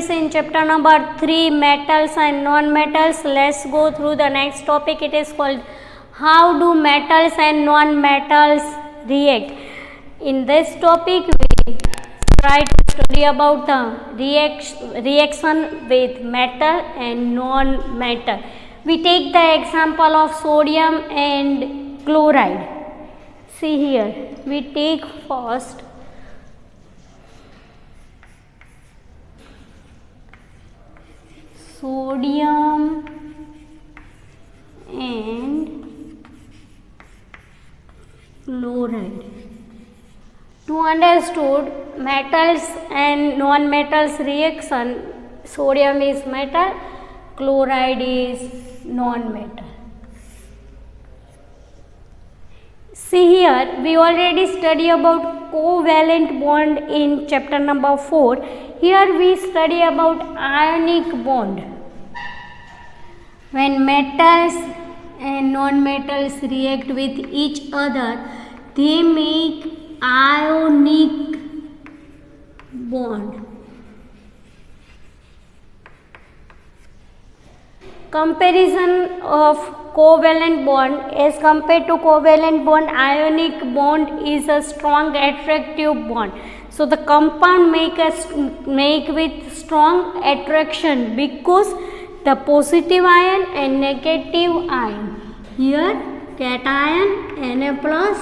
students in chapter number 3, metals and non-metals. Let's go through the next topic. It is called how do metals and non-metals react. In this topic we try to study about the reaction with metal and non-metal. We take the example of sodium and chloride. See here, we take first sodium and chloride. To understood metals and non-metals reaction, sodium is metal, chloride is non-metal. See here, we already study about covalent bond in chapter number 4. Here we study about ionic bond. When metals and non-metals react with each other, they make ionic bond. Comparison of covalent bond as compared to covalent bond, ionic bond is a strong attractive bond. So the compound make with strong attraction because the positive ion and negative ion. Here cation Na plus,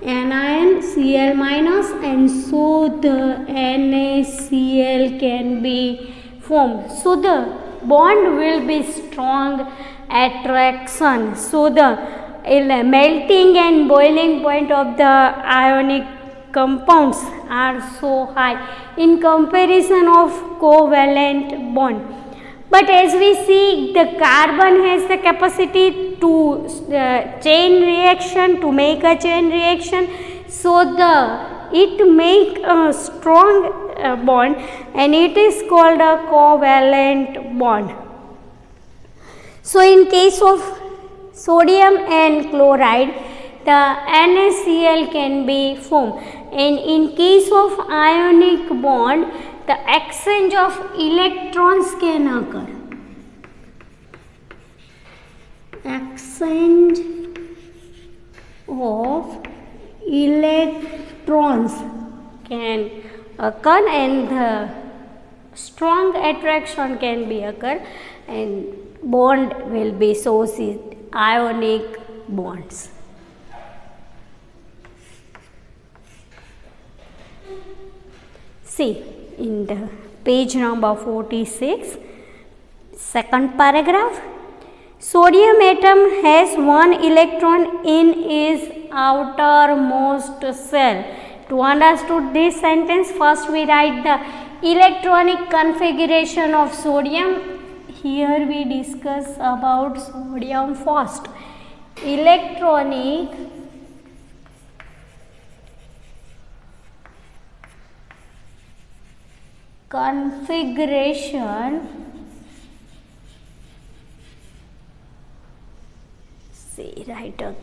anion Cl minus, and so the NaCl can be formed. So the bond will be strong attraction. So the melting and boiling point of the ionic compounds are so high in comparison of covalent bond. But as we see, the carbon has the capacity to chain reaction, to make a chain reaction. So it make a strong bond, and it is called a covalent bond. So in case of sodium and chloride, the NaCl can be formed, and in case of ionic bond, the exchange of electrons can occur. Exchange of electrons can occur, and the strong attraction can be occur, and bond will be associated ionic bonds. See in the page number 46, second paragraph, sodium atom has one electron in its outermost shell. To understand this sentence, first we write the electronic configuration of sodium. Here we discuss about sodium first. Electronic configuration, see right up.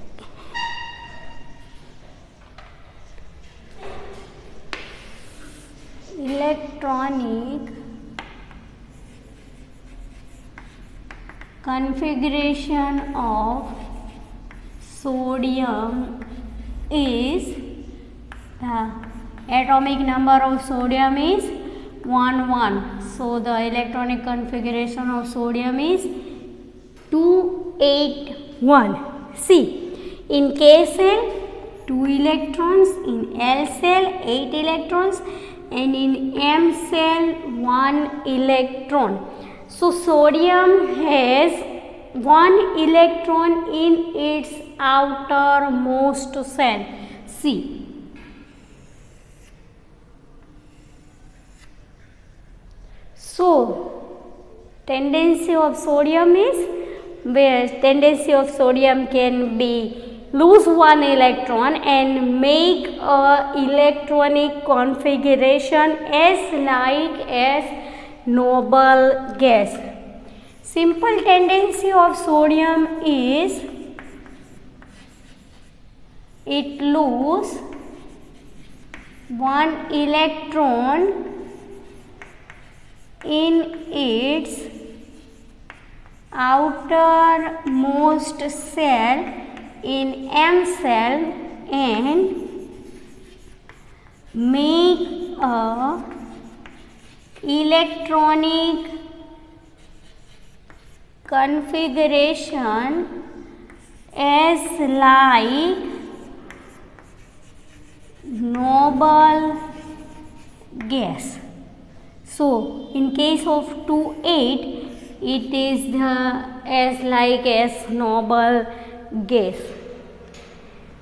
Electronic configuration of sodium is, the atomic number of sodium is 1 1. So the electronic configuration of sodium is 281. See, in K cell 2 electrons, in L cell 8 electrons, and in M cell 1 electron. So sodium has 1 electron in its outermost shell. See, so tendency of sodium can be lose 1 electron and make a electronic configuration as like as noble gas. Simple tendency of sodium is it lose 1 electron in its outermost shell in M cell and make a electronic configuration as like noble gas. So in case of 2,8 it is the as like as noble gas.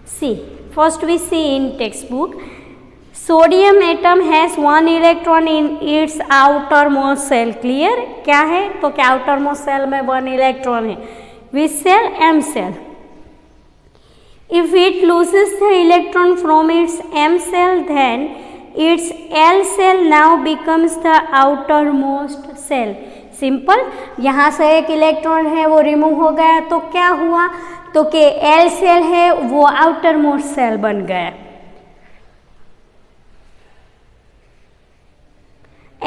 See, first we see in textbook, sodium atom has 1 electron in its outermost shell. Clear? क्या है? तो क्या outermost cell में 1 electron है. Which shell? M shell. If it loses the electron from its M shell then its L shell now becomes the outermost shell. Simple. यहाँ से एक electron है वो रिमूव हो गया तो क्या हुआ? तो कि एल सेल है वो आउटरमोस्ट सेल बन गया.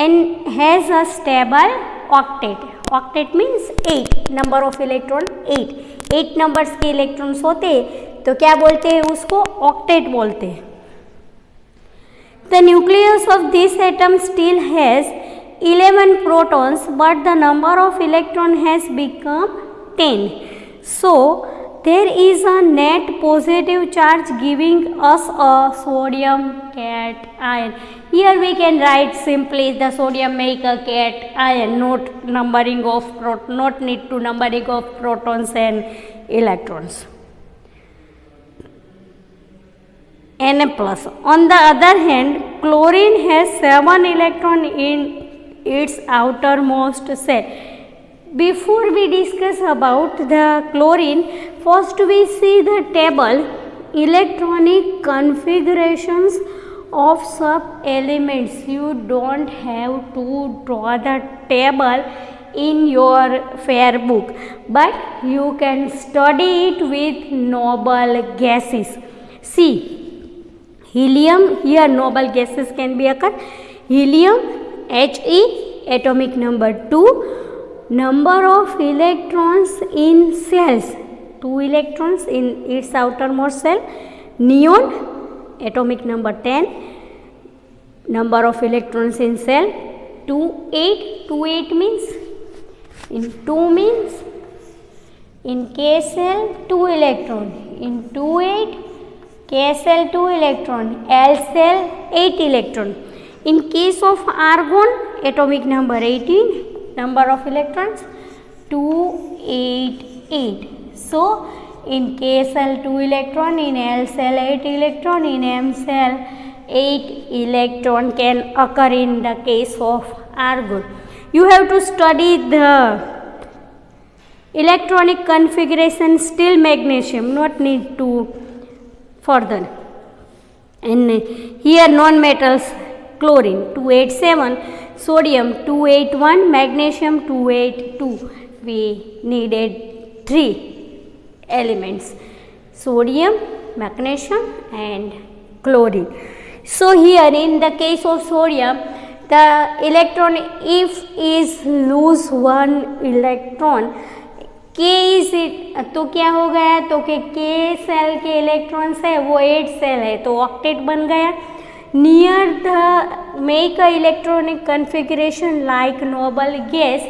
And has a stable octet. Octet means 8 number of electron 8 numbers के इलेक्ट्रॉन्स होते तो क्या बोलते हैं उसको? ऑक्टेट बोलते हैं. The nucleus of this atom still has 11 protons but the number of electron has become 10. So there is a net positive charge giving us a sodium cation. Here we can write simply the sodium make a cation, not need to numbering of protons and electrons. Na plus. On the other hand, chlorine has 7 electrons in its outermost cell. Before we discuss about the chlorine, first we see the table electronic configurations of sub elements. You don't have to draw the table in your fair book, but you can study it with noble gases. See, helium, here noble gases can be occur. Helium, He, atomic number 2. Number of electrons in cells, 2 electrons in its outermost cell. Neon, atomic number 10. Number of electrons in cell 2,8. 2,8 means in 2 means in K cell 2 electron. In 2,8 K cell 2 electron, L cell 8 electron. In case of argon, atomic number 18. Number of electrons 288. So in K cell 2 electron, in L cell 8 electron, in M cell 8 electron can occur in the case of argon. You have to study the electronic configuration still magnesium, not need to further. And here non-metals, chlorine 287, sodium 281, magnesium 282. We needed 3 elements, sodium, magnesium and chlorine. So here in the case of sodium, the electron if is lose 1 electron, K is it, तो क्या हो गया? तो कि K cell के electrons है वो 8 cell है तो ऑक्टेट बन गया. Near the make a electronic configuration like noble gas.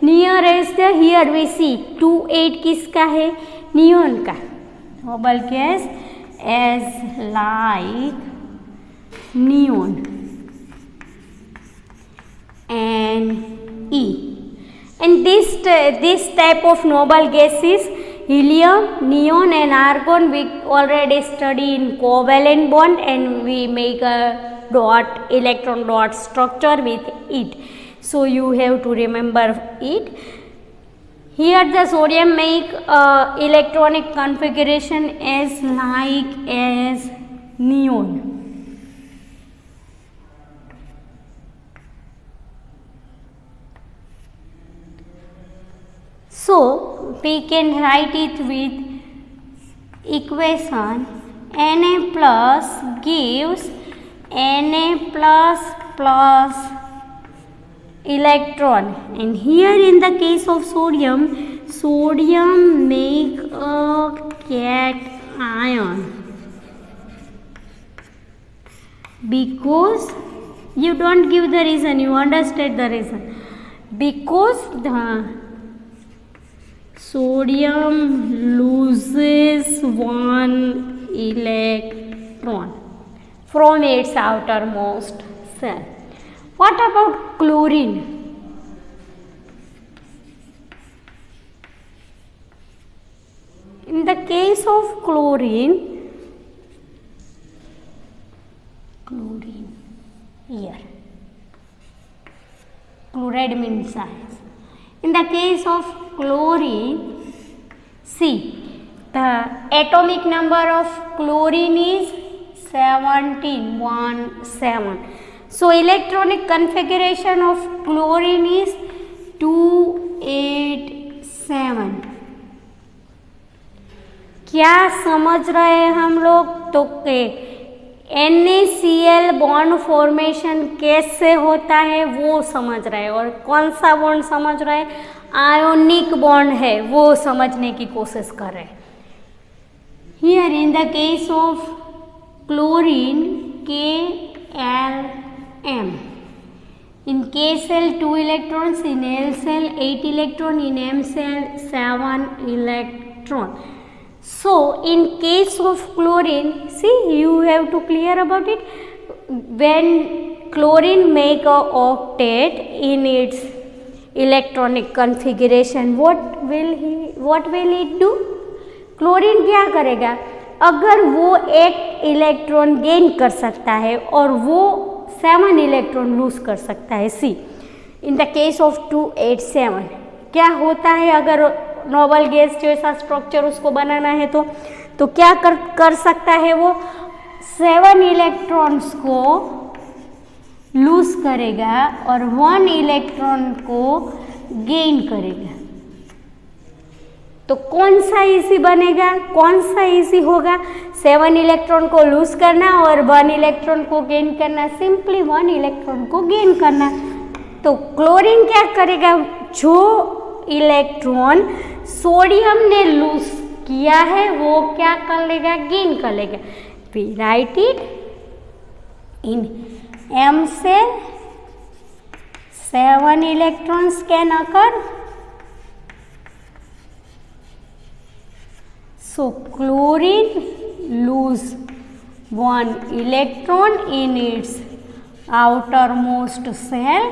Near as the here we see 2,8 किसका है? नियोन का. Noble gas as like neon and E. And this type of noble gases, helium, neon and argon, we already study in covalent bond and we make a electron dot structure with it. So you have to remember it. Here the sodium make electronic configuration as like as neon. So we can write it with equation Na plus gives Na plus plus electron, and here in the case of sodium, sodium make a cation, because you don't give the reason, you understand the reason, because the sodium loses one electron from its outermost shell. What about chlorine? In the case of chlorine, here, chloride means science. In the case of chlorine, see, the atomic number of chlorine is 17. So electronic configuration of chlorine is 287. क्या समझ रहे हैं हम लोग? तो NaCl bond formation कैसे होता है वो समझ रहे हैं, और कौन सा बॉन्ड समझ रहे हैं? आयोनिक बॉन्ड है, वो समझने की कोशिश कर रहे हैं. Here in the case of chlorine KLm, in K cell 2 electrons, in L cell 8 electron, in M cell 7 electron. So in case of chlorine, see, you have to clear about it. When chlorine make a octet in its electronic configuration, what will it do? Chlorine क्या करेगा? अगर वो एक electron gain कर सकता है और वो 7 इलेक्ट्रॉन लूज कर सकता है. सी, इन द केस ऑफ 287 क्या होता है? अगर नोबल गैस जैसा स्ट्रक्चर उसको बनाना है तो क्या कर सकता है? वो 7 इलेक्ट्रॉन्स को लूज करेगा और 1 इलेक्ट्रॉन को गेन करेगा. तो कौन सा इजी बनेगा? कौन सा इजी होगा? 7 इलेक्ट्रॉन को लूज करना और 1 इलेक्ट्रॉन को गेन करना. सिंपली 1 इलेक्ट्रॉन को गेन करना. तो क्लोरीन क्या करेगा? जो इलेक्ट्रॉन सोडियम ने लूज किया है वो क्या कर लेगा? गेन कर लेगा. We write it in M cell 7 electrons can occur. So chlorine lose 1 electron in its outermost shell.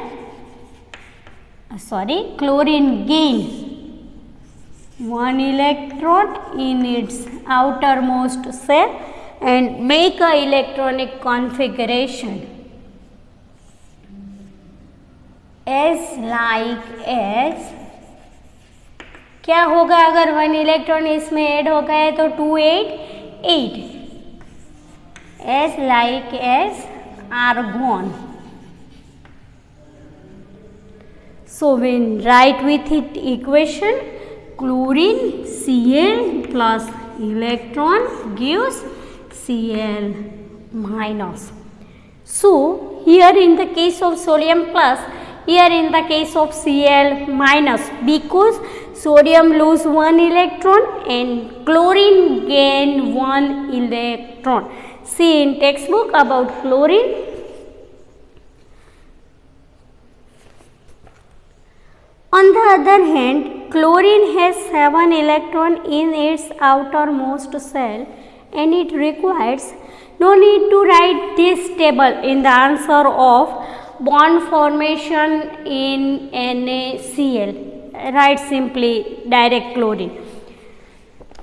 Chlorine gain 1 electron in its outermost shell and make a electronic configuration as like as. क्या होगा अगर 1 electron इसमें add हो गए तो 288 as like as argon. So when write with it equation, chlorine Cl plus electron gives Cl minus. So here in the case of sodium plus, here in the case of Cl minus, because sodium lose 1 electron and chlorine gain 1 electron. See in textbook about chlorine. On the other hand, chlorine has 7 electron in its outermost shell and it requires no need to write this table in the answer of bond formation in NaCl. Write simply direct chlorine.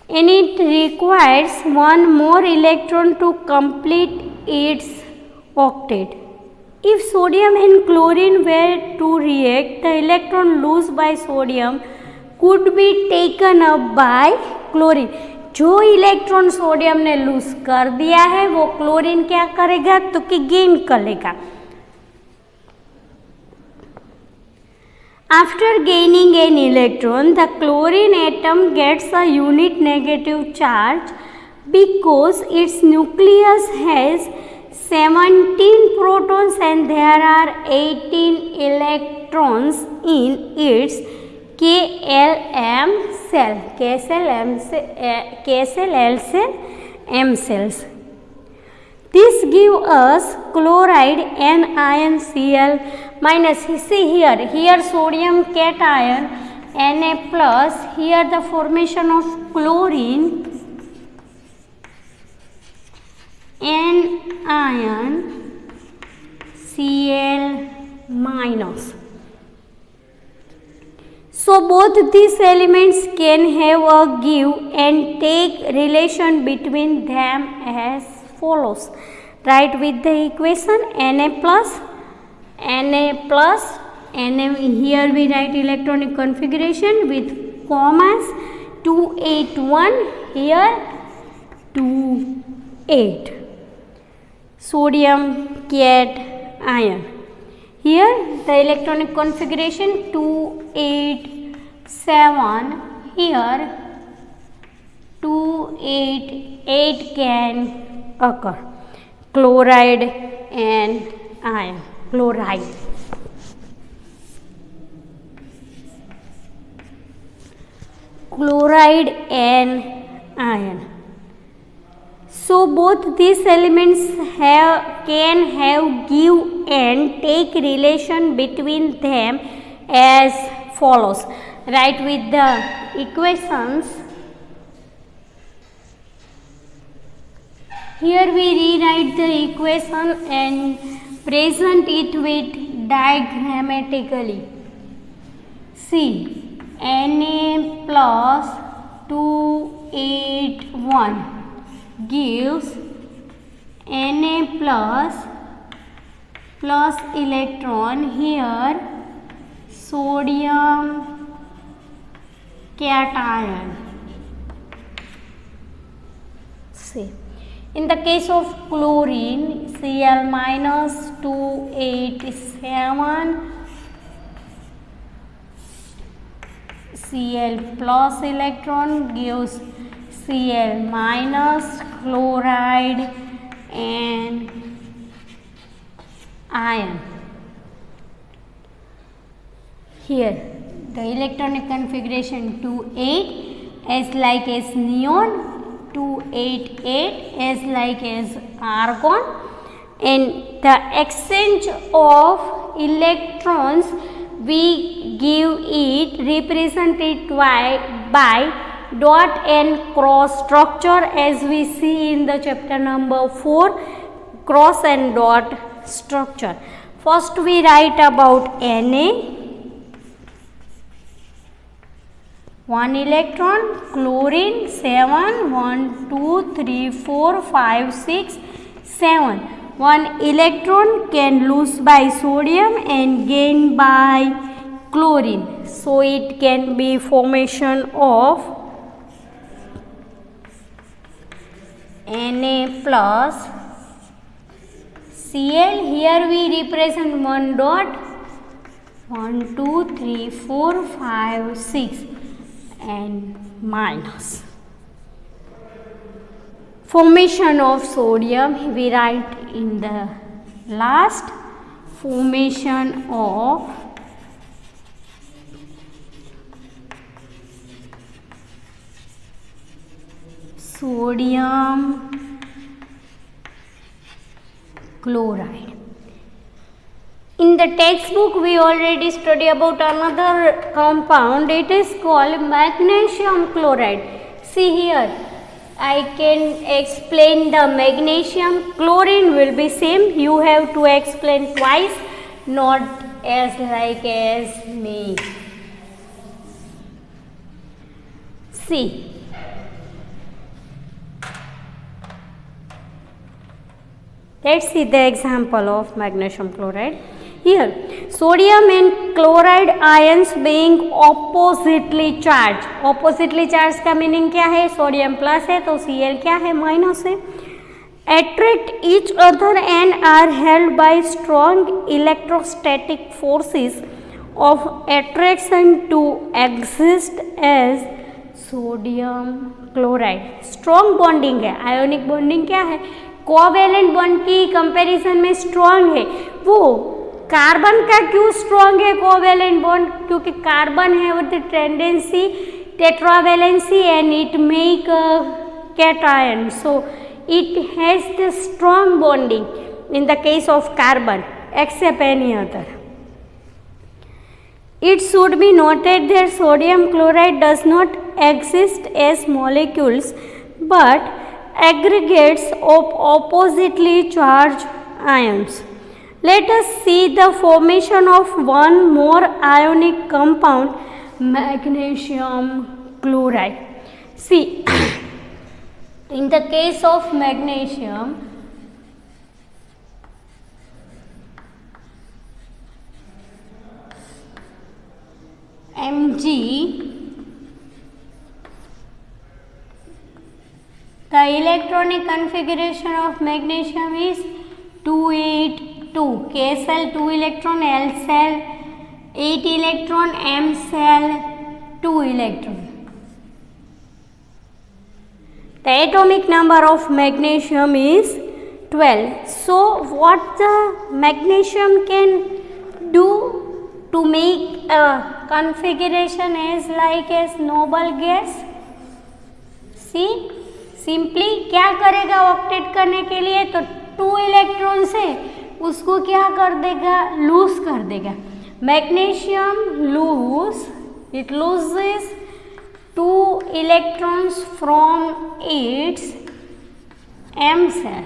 And it requires 1 more electron to complete its octet. If sodium and chlorine were to react, the electron lost by sodium could be taken up by chlorine. जो electron sodium ने loose कर दिया है वो chlorine क्या करेगा? तो कि गेन कर लेगा. After gaining an electron, the chlorine atom gets a unit negative charge because its nucleus has 17 protons and there are 18 electrons in its KLM cell, KSL cell, M cells. This gives us chloride anion Cl minus. See here sodium cation Na plus, here the formation of chlorine anion Cl minus. So both these elements can have a give and take relation between them as follows. Write with the equation Na plus, Na, here we write electronic configuration with commas, 281, here 28. Sodium cation. Here the electronic configuration 287, here 288 can occur. Chloride and ion, chloride. Chloride and ion. So both these elements can have give and take relation between them as follows. Write with the equations. Here we rewrite the equation and present it with diagrammatically. See, Na plus 281 gives Na plus electron, here sodium cation. See, in the case of chlorine, Cl minus 287, Cl plus electron gives Cl minus, chloride and ion. Here the electronic configuration 28 as like as neon, 288 as like as argon, and the exchange of electrons we give it represented by dot and cross structure, as we see in the chapter number 4, cross and dot structure. First we write about Na, 1 electron, chlorine 7, 1, 2, 3, 4, 5, 6, 7. 1 electron can lose by sodium and gain by chlorine. So it can be formation of Na plus Cl. Here we represent 1 dot, 1, 2, 3, 4, 5, 6 and minus. Formation of sodium we write in the last. Formation of sodium chloride. In the textbook we already study about another compound. It is called magnesium chloride. See here, I can explain the magnesium. Chlorine will be same. You have to explain twice, not as like as me. See, let's see the example of magnesium chloride. Here, sodium and chloride ions being oppositely charged. Oppositely charged का meaning क्या है? Sodium plus है तो Cl क्या है? Minus है. Attract each other and are held by strong electrostatic forces of attraction to exist as sodium chloride. Strong bonding है. Ionic bonding क्या है? कोवेलेंट बॉन्ड की कंपैरिजन में स्ट्रॉन्ग है, वो कार्बन का क्यों स्ट्रॉन्ग है कोवेलेंट बॉन्ड? क्योंकि कार्बन है with tendency tetravalency and it make a cation, so it has the strong bonding in the case of carbon except any other. It should be noted that sodium chloride does not exist as molecules but aggregates of oppositely charged ions. Let us see the formation of one more ionic compound, magnesium chloride. See, in the case of magnesium, Mg, the electronic configuration of magnesium is 282. K cell 2 electron, L cell 8 electron, M cell 2 electron. The atomic number of magnesium is 12. So what the magnesium can do to make a configuration as like as noble gas? See, simply क्या करेगा octet करने के लिए? तो 2 electron से उसको क्या कर देगा? लूज कर देगा. Magnesium lose, it loses 2 electrons from its M cell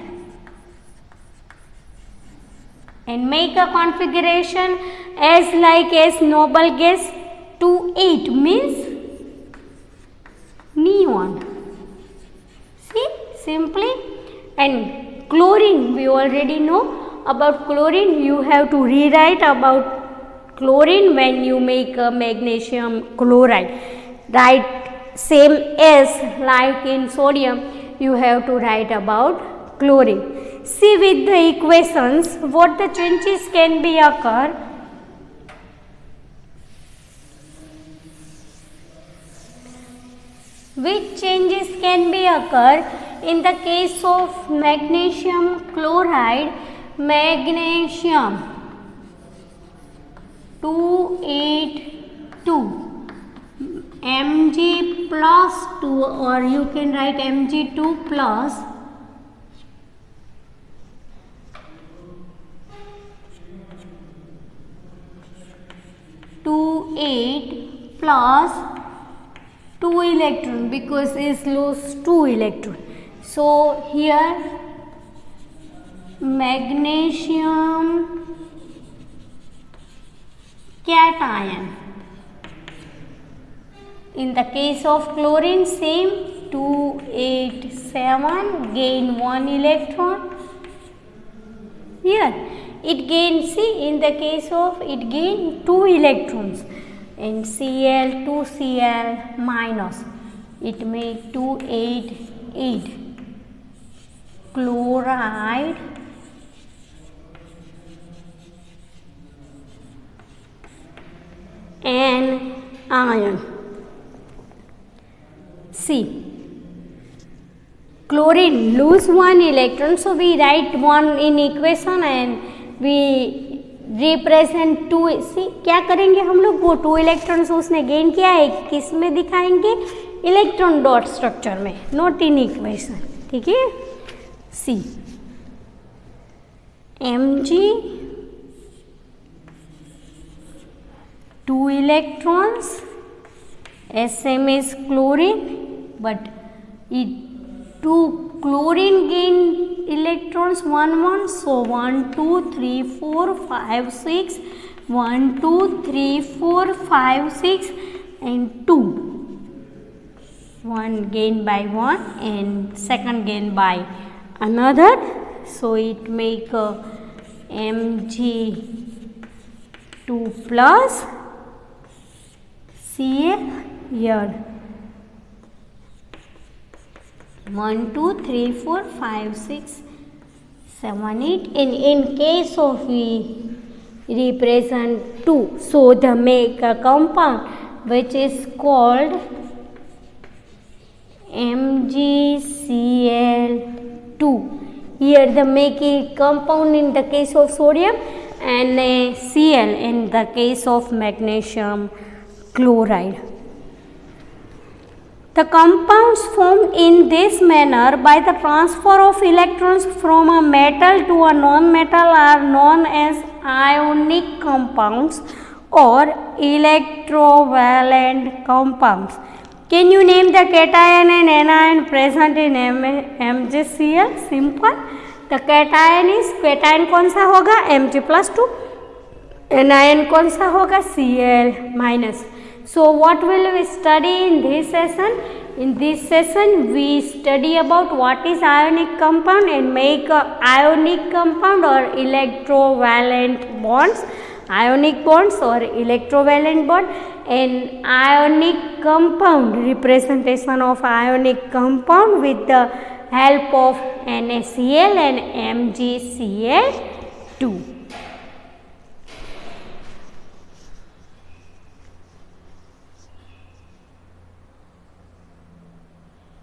and make a configuration as like as noble gas 2,8 means neon. See, simply. And chlorine, we already know about chlorine. You have to rewrite about chlorine when you make a magnesium chloride. Write same as like in sodium, you have to write about chlorine. See with the equations what the changes can be occur. Which changes can be occur in the case of magnesium chloride? Magnesium 282 Mg plus 2, or you can write Mg2 plus 2,8 plus 2 electron because it lose 2 electron. So here magnesium cation. In the case of chlorine, same 287 gain 1 electron. Here it gain, see, in the case of it gain 2 electrons, and Cl 2Cl minus, it make 288 chloride and iron. See, chlorine lose 1 electron, so we write 1 in equation and we represent 2. See, क्या करेंगे हम लोग? वो 2 electrons उसने gain किया है, किस में दिखाएंगे? इलेक्ट्रॉन डॉट स्ट्रक्चर में, नॉट इन इक्वेशन. ठीक है. सी Mg 2 electrons, Sm is chlorine, but it 2 chlorine gain electrons 1 1, so 1 2 3 4 5 6, 1 2 3 4 5 6 and 2, 1 gain by 1 and second gain by another, so it make Mg2 plus Cl here 1 2 3 4 5 6 7 8. In case of we represent 2, so the make a compound which is called MgCl2. Here the making compound in the case of sodium and Cl in the case of magnesium chloride. The compounds formed in this manner by the transfer of electrons from a metal to a non-metal are known as ionic compounds or electrovalent compounds. Can you name the cation and anion present in MgCl? Simple. The cation is, cation कौन सा होगा? Mg+2. anion कौन सा होगा? Cl-. So what will we study in this session? In this session we study about what is ionic compound and make a ionic compound or electrovalent bonds, ionic bonds or electrovalent bond, and ionic compound, representation of ionic compound with the help of NaCl and MgCl2.